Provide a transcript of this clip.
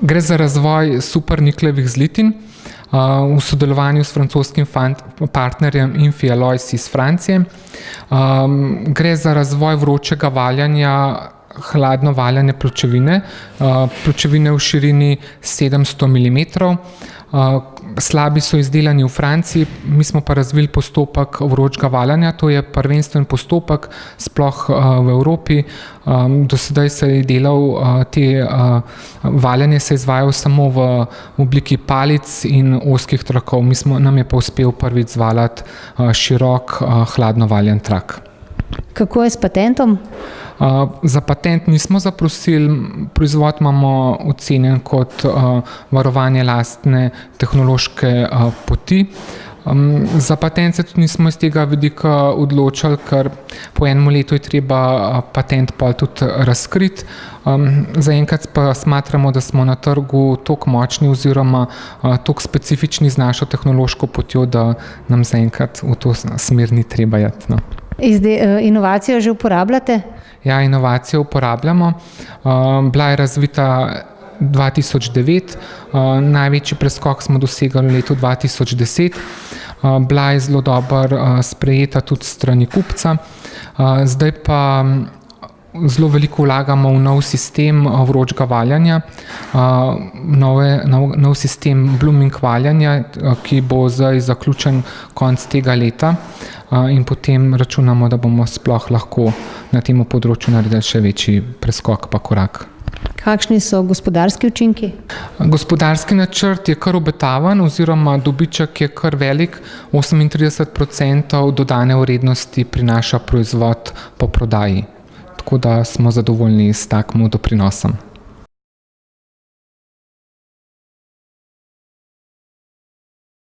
Gre za razvoj supernikljevih zlitin v sodelovanju s francoskim partnerjem Infi Alloys iz Francije. Gre za razvoj vročega valjanja, hladno valjane pločevine, pločevine v širini 700 mm. Slabi so izdelani v Franciji, mi smo pa razvili postopek vročega valjanja, to je prvenstven postopek sploh v Evropi. Do sedaj se je delal, valjanje se je izvajalo samo v obliki palic in ozkih trakov, nam je pa uspel prvič zvaljati širok hladno valjan trak. Kako je s patentom? Za patent nismo zaprosili, proizvod imamo ocenjen kot varovanje lastne tehnološke poti. Za patent se tudi nismo iz tega vidika odločili, ker po enem letu je treba patent pol tudi razkriti. Zaenkrat pa smatramo, da smo na trgu toliko močni oziroma toliko specifični z našo tehnološko potjo, da nam zaenkrat v to smer ni treba iti. Inovacijo že uporabljate? Ja, inovacijo uporabljamo. Bila je razvita 2009, največji preskok smo dosegli v letu 2010. Bila je zelo dobro sprejeta tudi s strani kupca. Zdaj pa zelo veliko vlagamo v nov sistem vročega valjanja, nov sistem blooming valjanja, ki bo zdaj zaključen konec tega leta. In potem računamo, da bomo sploh lahko na tem področju naredili še večji preskok pa korak. Kakšni so gospodarski učinki? Gospodarski načrt je kar obetaven oziroma dobiček je kar velik, 38% dodane vrednosti prinaša proizvod po prodaji. Tako da smo zadovoljni s takim doprinosom.